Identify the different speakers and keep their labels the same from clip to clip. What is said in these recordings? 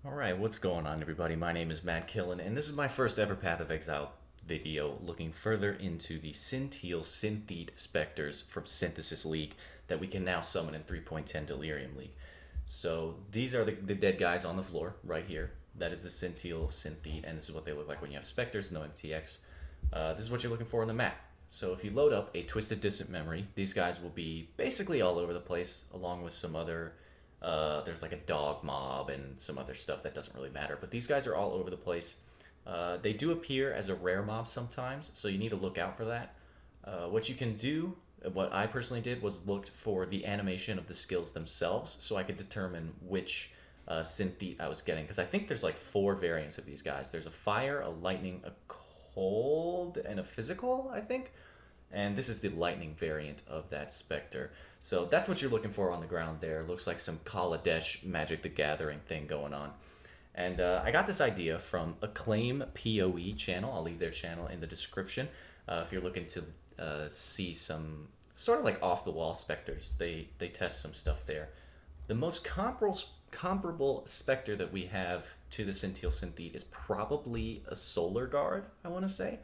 Speaker 1: Alright, what's going on everybody? My name is Matt Killen, and this is my first ever Path of Exile video looking further into the Scinteel Synthete Spectres from Synthesis League that we can now summon in 3.10 Delirium League. So these are the dead guys on the floor right here. That is the Scinteel Synthete, and this is what they look like when you have Spectres, no MTX. This is what you're looking for on the map. So if you load up a Twisted Distant Memory, these guys will be basically all over the place, along with some other there's like a dog mob and some other stuff that doesn't really matter. But these guys are all over the place. They do appear as a rare mob sometimes, so you need to look out for that. What you can do, what I personally did, was looked for the animation of the skills themselves, so I could determine which synthete I was getting. Because I think there's like 4 variants of these guys. There's a fire, a lightning, a cold, and a physical, I think. And this is the lightning variant of that Spectre. So that's what you're looking for on the ground there. Looks like some Kaladesh Magic the Gathering thing going on. And I got this idea from Acclaim PoE channel. I'll leave their channel in the description if you're looking to see some sort of like off-the-wall Spectres. They test some stuff there. The most comparable Spectre that we have to the Scinteel Synthete is probably a Solar Guard, I want to say.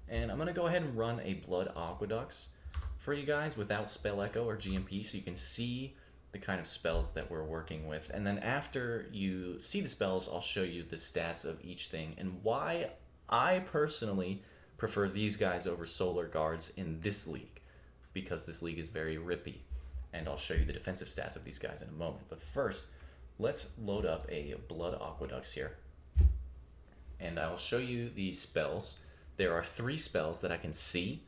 Speaker 1: And I'm going to go ahead and run a Blood Aqueducts for you guys without Spell Echo or GMP so you can see the kind of spells that we're working with. And then after you see the spells, I'll show you the stats of each thing and why I personally prefer these guys over Solar Guards in this league, because this league is very rippy. And I'll show you the defensive stats of these guys in a moment. But first, let's load up a Blood Aqueducts here. And I'll show you the spells. There are 3 spells that I can see,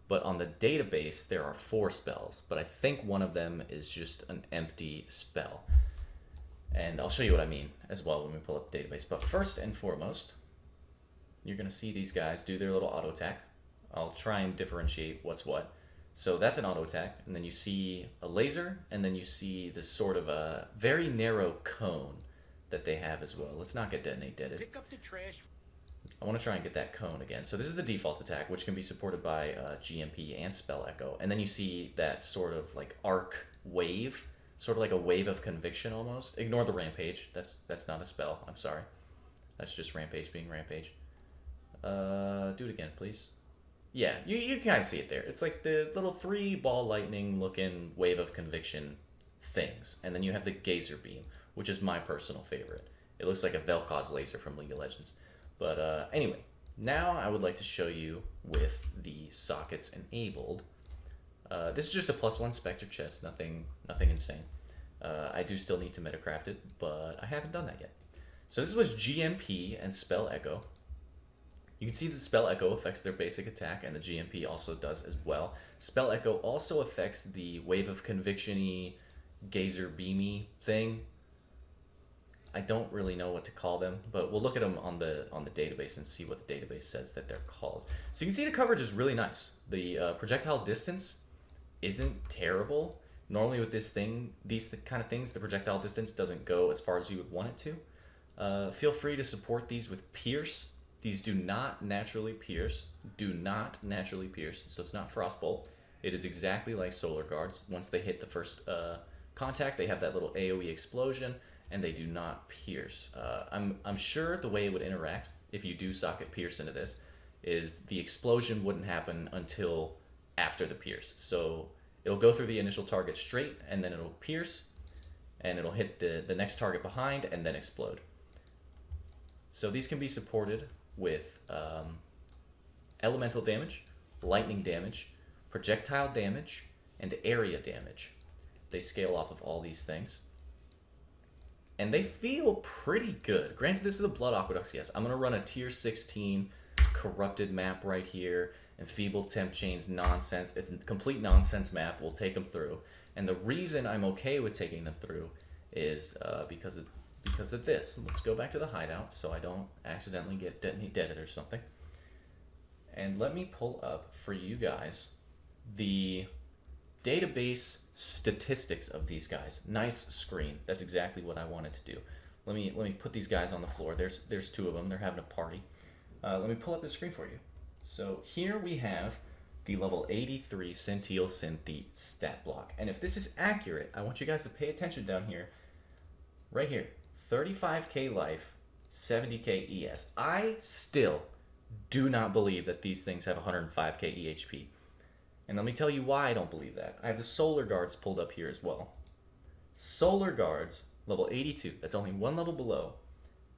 Speaker 1: but on the database there are 4 spells, but I think one of them is just an empty spell. And I'll show you what I mean as well when we pull up the database. But first and foremost, you're going to see these guys do their little auto attack. I'll try and differentiate what's what. So that's an auto attack, and then you see a laser, and then you see this sort of a very narrow cone that they have as well. Let's not get detonate deaded.
Speaker 2: Pick up the trash.
Speaker 1: I want to try and get that cone again. So this is the default attack, which can be supported by GMP and Spell Echo. And then you see that sort of like arc wave, sort of like a wave of conviction almost. Ignore the rampage. That's not a spell. I'm sorry. That's just rampage being rampage. Do it again, please. Yeah, you can kind of see it there. It's like the little 3 ball lightning looking wave of conviction things. And then you have the Gazer Beam, which is my personal favorite. It looks like a Vel'Koz laser from League of Legends. But anyway, now I would like to show you with the sockets enabled. This is just a +1 Spectre chest, nothing insane. I do still need to metacraft it, but I haven't done that yet. So this was GMP and Spell Echo. You can see the Spell Echo affects their basic attack, and the GMP also does as well. Spell Echo also affects the Wave of Conviction-y, Gazer Beamy thing. I don't really know what to call them, but we'll look at them on the database and see what the database says that they're called. So you can see the coverage is really nice. The projectile distance isn't terrible. Normally with this thing, these kind of things, the projectile distance doesn't go as far as you would want it to. Feel free to support these with Pierce. These do not naturally pierce. Do not naturally pierce. So it's not Frostbolt. It is exactly like Solar Guards. Once they hit the first contact, they have that little AoE explosion, and they do not pierce. I'm sure the way it would interact if you do socket pierce into this is the explosion wouldn't happen until after the pierce. So it'll go through the initial target straight, and then it'll pierce, and it'll hit the next target behind, and then explode. So these can be supported with elemental damage, lightning damage, projectile damage, and area damage. They scale off of all these things. And they feel pretty good. Granted, this is a Blood Aqueducts, yes. I'm going to run a tier 16 corrupted map right here, and Feeble Temp Chains nonsense. It's a complete nonsense map. We'll take them through. And the reason I'm okay with taking them through is because of this. Let's go back to the hideout so I don't accidentally get deaded or something. And let me pull up for you guys the database statistics of these guys. Nice screen. That's exactly what I wanted to do. Let me put these guys on the floor. There's 2 of them. They're having a party. Let me pull up the screen for you. So here we have the level 83 Scinteel Synthete stat block. And if this is accurate, I want you guys to pay attention down here. Right here. 35k life, 70k ES. I still do not believe that these things have 105k EHP. And let me tell you why I don't believe that. I have the Solar Guards pulled up here as well. Solar Guards, level 82. That's only one level below.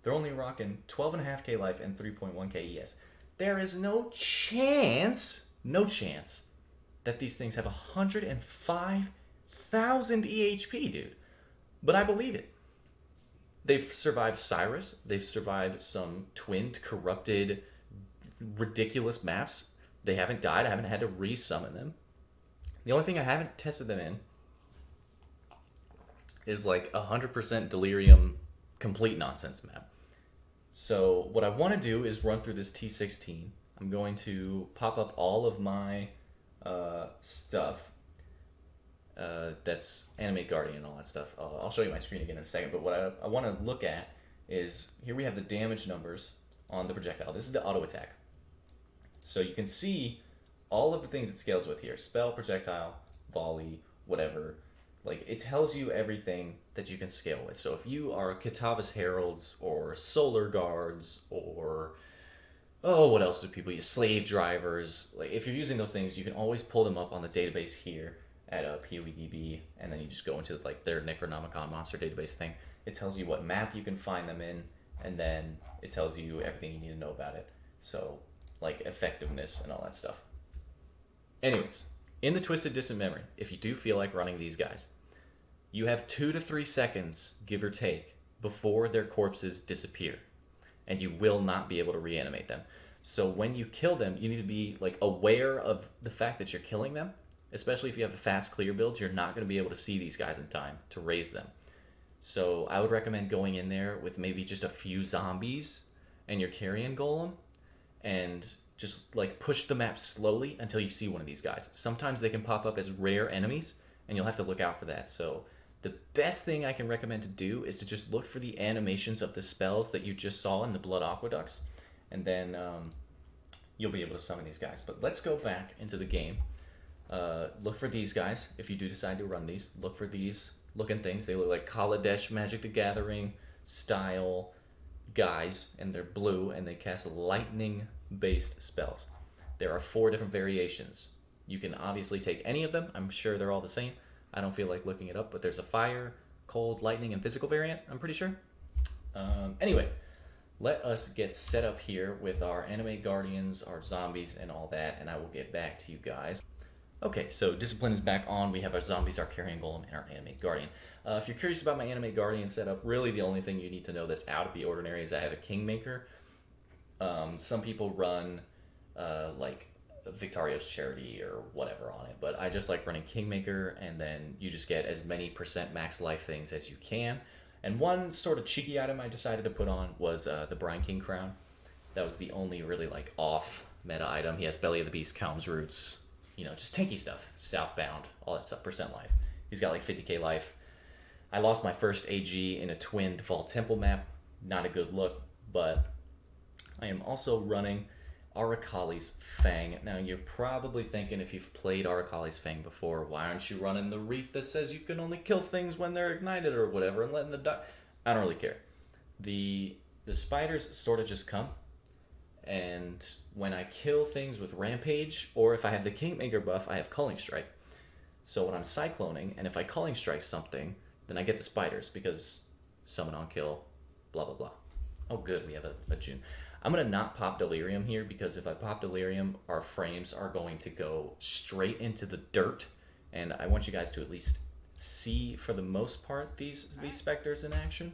Speaker 1: They're only rocking 12.5k life and 3.1k ES. There is no chance that these things have 105,000 EHP, dude. But I believe it. They've survived Cyrus. They've survived some twinned, corrupted, ridiculous maps. They haven't died. I haven't had to re-summon them. The only thing I haven't tested them in is like 100% Delirium complete nonsense map. So what I want to do is run through this T16. I'm going to pop up all of my stuff. That's Animate Guardian and all that stuff. I'll show you my screen again in a second, but what I want to look at is, here we have the damage numbers on the projectile. This is the auto attack. So you can see all of the things it scales with here. Spell, projectile, volley, whatever. Like, it tells you everything that you can scale with. So if you are Kitava's Heralds or Solar Guards or, oh, what else do people use? Slave Drivers. Like, if you're using those things, you can always pull them up on the database here at PoEDB, and then you just go into like their Necronomicon monster database thing. It tells you what map you can find them in, and then it tells you everything you need to know about it. So, like, effectiveness and all that stuff. Anyways, in the Twisted Distant Memory, if you do feel like running these guys, you have 2 to 3 seconds, give or take, before their corpses disappear, and you will not be able to reanimate them. So when you kill them, you need to be like aware of the fact that you're killing them. Especially if you have a fast clear build, you're not going to be able to see these guys in time to raise them. So I would recommend going in there with maybe just a few zombies and your carrion golem, and just like push the map slowly until you see one of these guys. Sometimes they can pop up as rare enemies, and you'll have to look out for that. So the best thing I can recommend to do is to just look for the animations of the spells that you just saw in the Blood Aqueducts, and then you'll be able to summon these guys. But let's go back into the game. Look for these guys. If you do decide to run these, look for these looking things. They look like Kaladesh Magic the Gathering style guys, and they're blue, and they cast lightning based spells. There are 4 different variations. You can obviously take any of them. I'm sure they're all the same. I don't feel like looking it up, but there's a fire, cold, lightning, and physical variant, I'm pretty sure. Anyway, let us get set up here with our Animate Guardians, our zombies, and all that, and I will get back to you guys. Okay, so Discipline is back on. We have our zombies, our Carrion Golem, and our Animate Guardian. If you're curious about my Animate Guardian setup, really the only thing you need to know that's out of the ordinary is I have a Kingmaker. Some people run like Victario's Charity or whatever on it, but I just like running Kingmaker, and then you just get as many % max life things as you can. And one sort of cheeky item I decided to put on was the Brine King Crown. That was the only really like off meta item. He has Belly of the Beast, Calm's Roots, you know, just tanky stuff, Southbound, all that stuff, % life. He's got like 50k life. I lost my first AG in a twinned Vault Temple map. Not a good look, but I am also running Arakaali's Fang. Now, you're probably thinking, if you've played Arakaali's Fang before, why aren't you running the Wreath that says you can only kill things when they're ignited or whatever and letting the die? I don't really care. The spiders sort of just come, and when I kill things with Rampage, or if I have the Kingmaker buff, I have Culling Strike. So when I'm cycloning, and if I Culling Strike something, then I get the spiders, because summon on kill, blah blah blah. Oh good, we have a June. I'm going to not pop Delirium here, because if I pop Delirium, our frames are going to go straight into the dirt, and I want you guys to at least see, for the most part, these Spectres in action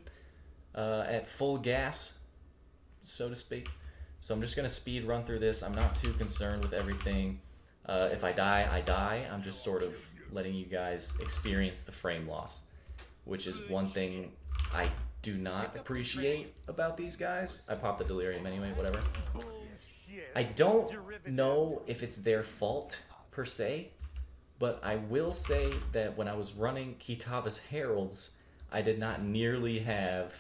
Speaker 1: at full gas, so to speak. So I'm just going to speed run through this. I'm not too concerned with everything. If I die, I die. I'm just sort of letting you guys experience the frame loss, which is one thing I do not appreciate about these guys. I popped the Delirium anyway, whatever. I don't know if it's their fault, per se, but I will say that when I was running Kitava's Heralds, I did not nearly have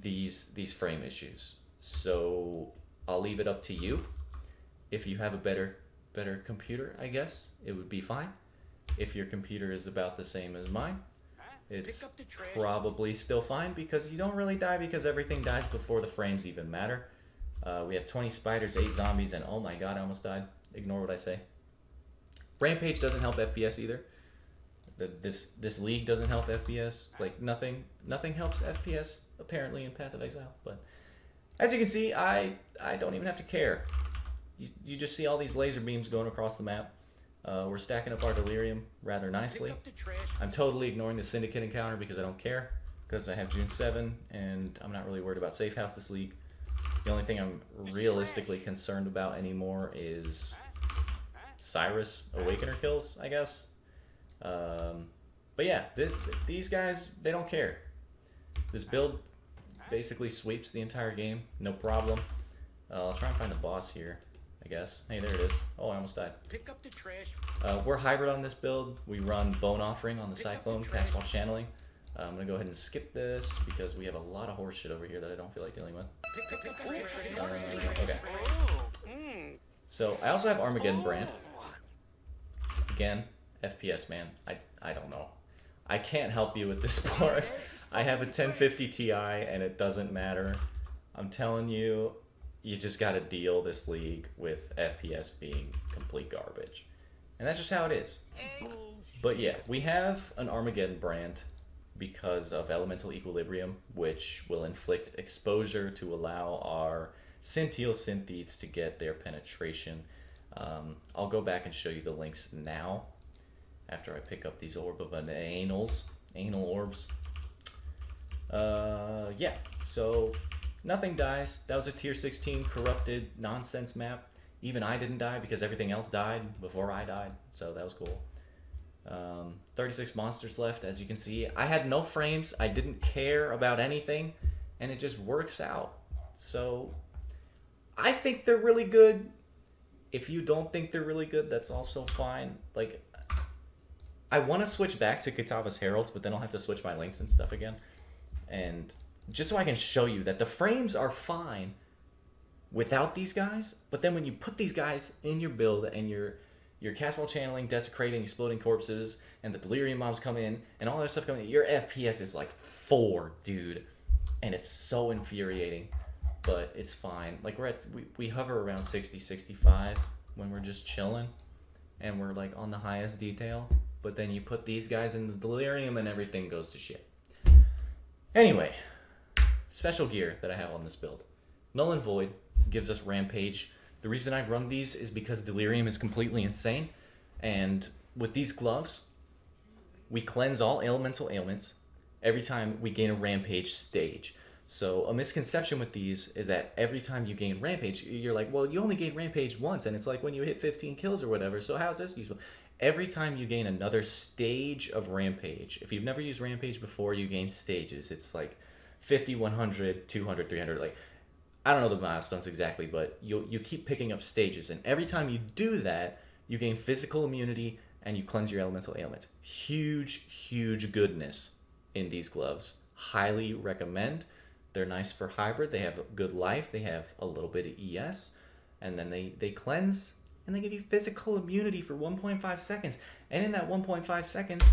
Speaker 1: these frame issues. So I'll leave it up to you. If you have a better computer, I guess, it would be fine. If your computer is about the same as mine, it's probably still fine because you don't really die because everything dies before the frames even matter. We have 20 spiders, 8 zombies, and oh my god, I almost died. Ignore what I say. Rampage doesn't help FPS either. This league doesn't help FPS. Like nothing helps FPS apparently in Path of Exile. But as you can see, I don't even have to care. You just see all these laser beams going across the map. We're stacking up our Delirium rather nicely. I'm totally ignoring the Syndicate encounter because I don't care. Because I have June 7 and I'm not really worried about Safe House this league. The only thing I'm realistically concerned about anymore is Cyrus Awakener kills, I guess. But yeah, these guys, they don't care. This build basically sweeps the entire game, no problem. I'll try and find the boss here, I guess. Hey, there it is. Oh, I almost died.
Speaker 2: Pick up the trash.
Speaker 1: We're hybrid on this build. We run Bone Offering on the Cyclone, cast while channeling. I'm going to go ahead and skip this because we have a lot of horse shit over here that I don't feel like dealing with. Okay. So, I also have Armageddon Brand. Again, FPS, man. I don't know. I can't help you with this part. I have a 1050 Ti and it doesn't matter. I'm telling you, you just got to deal this league with FPS being complete garbage. And that's just how it is. But yeah, we have an Armageddon Brand because of Elemental Equilibrium, which will inflict exposure to allow our Scinteel Synthetes to get their penetration. I'll go back and show you the links now after I pick up these Orb of Anal Orbs. Yeah, so nothing dies. That was a tier 16 corrupted nonsense map. Even I didn't die because everything else died before I died, so that was cool. 36 monsters left, as you can see. I had no frames, I didn't care about anything, and it just works out. So, I think they're really good. If you don't think they're really good, that's also fine. Like, I want to switch back to Kitava's Heralds, but then I'll have to switch my links and stuff again. And just so I can show you that the frames are fine without these guys, but then when you put these guys in your build and you're cast while channeling, desecrating, exploding corpses, and the Delirium mobs come in, and all that stuff coming in, your FPS is like 4, dude. And it's so infuriating, but it's fine. Like, we hover around 60, 65 when we're just chilling, and we're like on the highest detail, but then you put these guys in the Delirium and everything goes to shit. Anyway, special gear that I have on this build. Null and Void gives us Rampage. The reason I run these is because Delirium is completely insane, and with these gloves, we cleanse all elemental ailments every time we gain a Rampage stage. So a misconception with these is that every time you gain Rampage, you're like, well, you only gain Rampage once, and it's like when you hit 15 kills or whatever, so how's this useful? Every time you gain another stage of Rampage, if you've never used Rampage before, you gain stages. It's like 50, 100, 200, 300, like, I don't know the milestones exactly, but you keep picking up stages, and every time you do that, you gain physical immunity and you cleanse your elemental ailments. Huge, huge goodness in these gloves. Highly recommend. They're nice for hybrid. They have good life. They have a little bit of ES, and then they cleanse and they give you physical immunity for 1.5 seconds. And in that 1.5 seconds,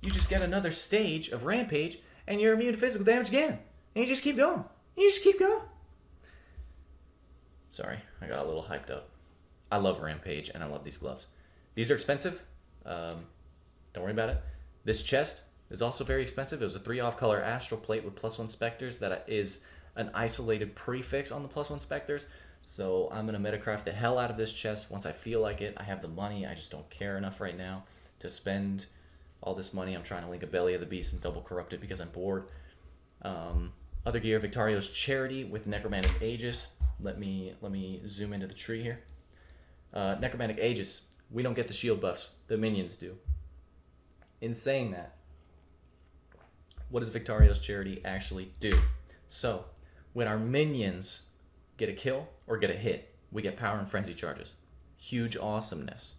Speaker 1: you just get another stage of Rampage, and you're immune to physical damage again. And you just keep going. You just keep going. Sorry, I got a little hyped up. I love Rampage, and I love these gloves. These are expensive. Don't worry about it. This chest is also very expensive. It was a 3-off color Astral Plate with +1 Spectres that is an isolated prefix on the +1 Spectres. So I'm going to Metacraft the hell out of this chest once I feel like it. I have the money. I just don't care enough right now to spend all this money. I'm trying to link a Belly of the Beast and double corrupt it because I'm bored. Other gear, Victario's Charity with Necromantic Aegis. Let me zoom into the tree here. Necromantic Aegis. We don't get the shield buffs. The minions do. In saying that, what does Victario's Charity actually do? So, when our minions get a kill or get a hit, we get power and frenzy charges. Huge awesomeness.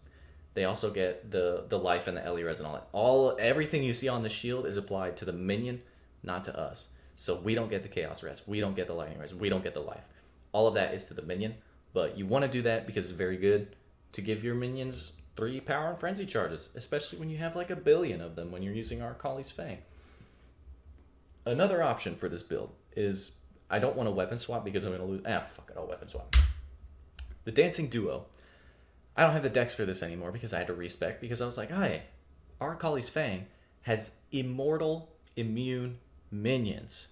Speaker 1: They also get the life and the Ellie res and all that. Everything you see on the shield is applied to the minion, not to us. So we don't get the chaos res, we don't get the lightning res, we don't get the life. All of that is to the minion, but you want to do that because it's very good to give your minions 3 power and frenzy charges, especially when you have like a billion of them when you're using Arakaali's Fang. Another option for this build is I don't want to weapon swap because I'm going to lose. Fuck it, I'll weapon swap. The Dancing Duo. I don't have the dex for this anymore because I had to respec because I was like, hey, Arakaali's Fang has immortal immune minions.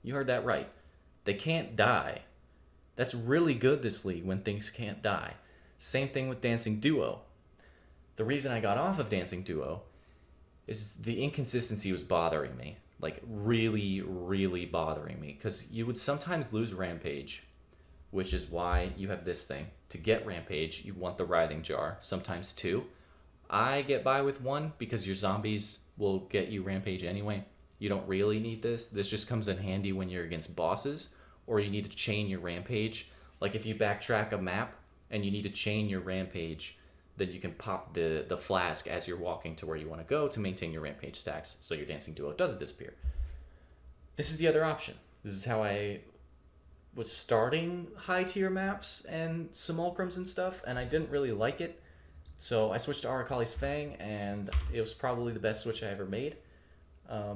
Speaker 1: You heard that right. They can't die. That's really good this league when things can't die. Same thing with Dancing Duo. The reason I got off of Dancing Duo is the inconsistency was bothering me. Like, really, really bothering me. Because you would sometimes lose Rampage, which is why you have this thing. To get Rampage, you want the Writhing Jar. Sometimes 2. I get by with 1 because your zombies will get you Rampage anyway. You don't really need this. This just comes in handy when you're against bosses, or you need to chain your Rampage. Like if you backtrack a map and you need to chain your Rampage, then you can pop the flask as you're walking to where you want to go to maintain your Rampage stacks so your Dancing Duo doesn't disappear. This is the other option. This is how I was starting high tier maps and simulacrums and stuff, and I didn't really like it. So I switched to Arakaali's Fang, and it was probably the best switch I ever made.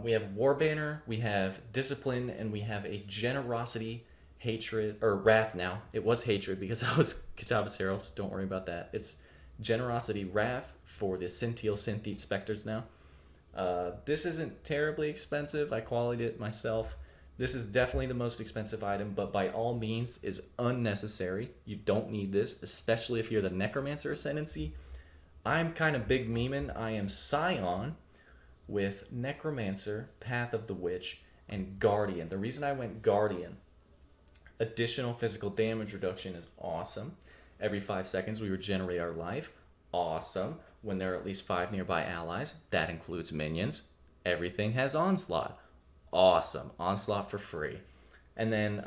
Speaker 1: We have Warbanner, we have Discipline, and we have a Generosity, Hatred, or Wrath now. It was Hatred because I was Kataba's Herald, don't worry about that. It's Generosity, Wrath for the Scinteel Synthete Spectres now. This isn't terribly expensive. I qualied it myself. This is definitely the most expensive item, but by all means is unnecessary. You don't need this, especially if you're the Necromancer Ascendancy. I'm kind of big memeing. I am Scion with Necromancer, Path of the Witch, and Guardian. The reason I went Guardian, additional physical damage reduction is awesome. Every 5 seconds we regenerate our life. Awesome. When there are at least 5 nearby allies, that includes minions. Everything has Onslaught. Awesome. Onslaught for free. And then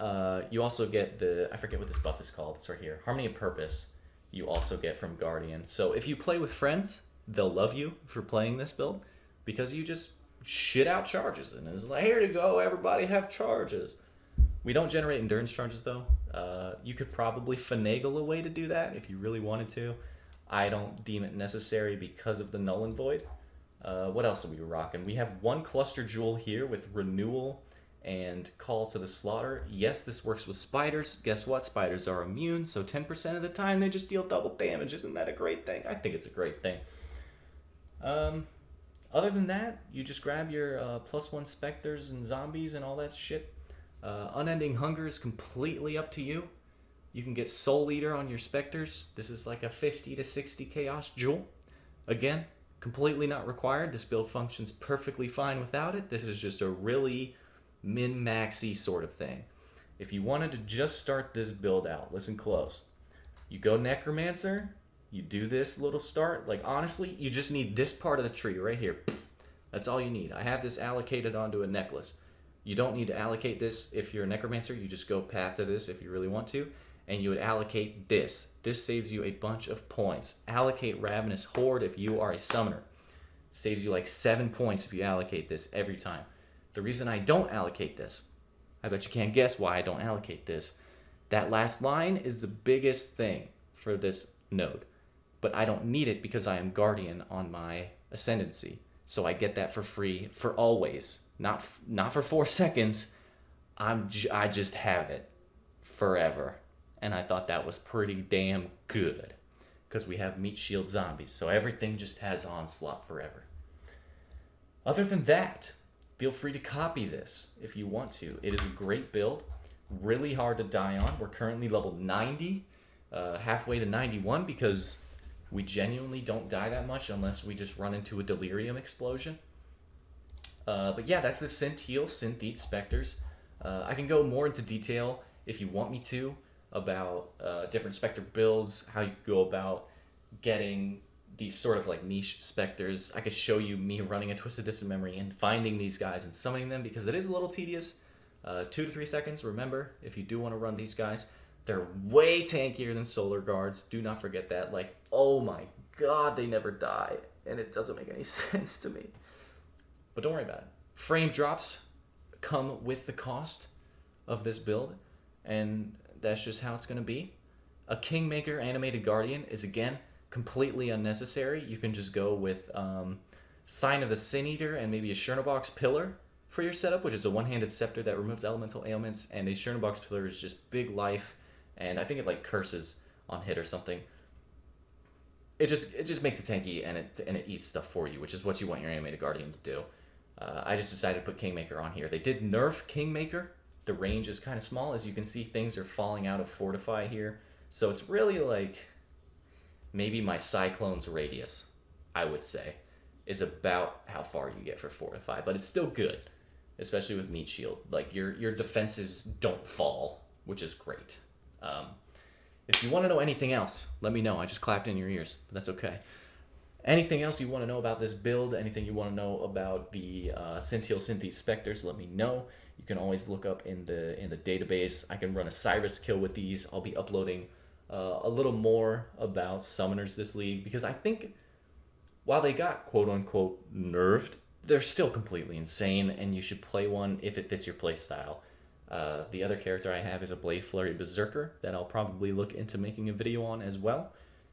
Speaker 1: you also get I forget what this buff is called. It's right here. Harmony of Purpose you also get from Guardian. So if you play with friends, they'll love you for playing this build because you just shit out charges. And it's like, here to go, everybody have charges. We don't generate endurance charges though. You could probably finagle a way to do that if you really wanted to. I don't deem it necessary because of the Null and Void. What else are we rocking? We have 1 Cluster Jewel here with Renewal and Call to the Slaughter. Yes, this works with spiders. Guess what? Spiders are immune, so 10% of the time they just deal double damage. Isn't that a great thing? I think it's a great thing. Other than that, you just grab your +1 Spectres and Zombies and all that shit. Unending Hunger is completely up to you. You can get Soul Eater on your Spectres. This is like a 50 to 60 Chaos Jewel. Again, completely not required. This build functions perfectly fine without it. This is just a really min-maxy sort of thing. If you wanted to just start this build out, listen close. You go Necromancer, you do this little start. Like honestly, you just need this part of the tree right here. That's all you need. I have this allocated onto a necklace. You don't need to allocate this if you're a Necromancer. You just go path to this if you really want to. And you would allocate this. This saves you a bunch of points. Allocate Ravenous Horde if you are a summoner. Saves you like 7 points if you allocate this every time. The reason I don't allocate this, I bet you can't guess why I don't allocate this. That last line is the biggest thing for this node. But I don't need it because I am Guardian on my Ascendancy. So I get that for free for always. Not for 4 seconds. I just have it forever. And I thought that was pretty damn good. Because we have Meat Shield Zombies. So everything just has Onslaught forever. Other than that, feel free to copy this if you want to. It is a great build. Really hard to die on. We're currently level 90. Halfway to 91 because we genuinely don't die that much unless we just run into a Delirium explosion. But yeah, that's the Scinteel Synthete Spectres. I can go more into detail if you want me to about different Spectre builds, how you go about getting these sort of like niche Spectres. I could show you me running a Twisted Distant Memory and finding these guys and summoning them because it is a little tedious. 2 to 3 seconds, remember, if you do want to run these guys. They're way tankier than Solar Guards. Do not forget that. Like, oh my god, they never die. And it doesn't make any sense to me. But don't worry about it. Frame drops come with the cost of this build. And that's just how it's going to be. A Kingmaker Animated Guardian is, again, completely unnecessary. You can just go with Sign of the Sin Eater and maybe a Chernobog's Pillar for your setup, which is a one-handed scepter that removes elemental ailments, and a Chernobog's Pillar is just big life, and I think it like curses on hit or something. It just makes it tanky, and it eats stuff for you, which is what you want your animated guardian to do. I just decided to put Kingmaker on here. They did nerf Kingmaker. The range is kind of small. As you can see, things are falling out of Fortify here. So it's really like maybe my Cyclone's radius, I would say, is about how far you get for Fortify. But it's still good, especially with Meat Shield. Like, your defenses don't fall, which is great. If you want to know anything else, let me know. I just clapped in your ears, but that's okay. Anything else you want to know about this build, anything you want to know about the Scinteel Synthete Spectres, let me know. You can always look up in the database. I can run a Cyrus kill with these. I'll be uploading a little more about summoners this league, because I think while they got quote-unquote nerfed, they're still completely insane, and you should play one if it fits your playstyle. The other character I have is a Blade Flurry Berserker that I'll probably look into making a video on as well,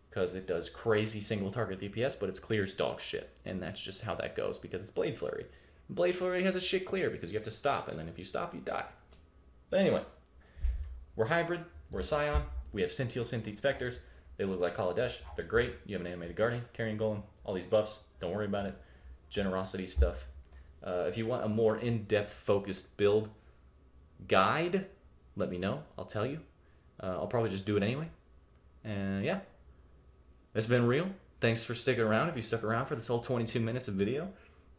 Speaker 1: because it does crazy single target DPS, but its clear is dog shit, and that's just how that goes because it's Blade Flurry. Blade Flurry has a shit clear because you have to stop, and then if you stop, you die. But anyway, we're hybrid, we're a Scion, we have Scinteel Synthete Spectres. They look like Kaladesh, they're great. You have an animated guardian, carrying golem, all these buffs, don't worry about it. Generosity stuff. If you want a more in-depth focused build guide, let me know, I'll tell you. I'll probably just do it anyway. And yeah, it's been real. Thanks for sticking around if you stuck around for this whole 22 minutes of video.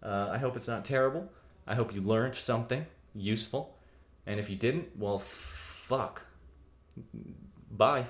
Speaker 1: I hope it's not terrible. I hope you learned something useful. And if you didn't, well, fuck. Bye.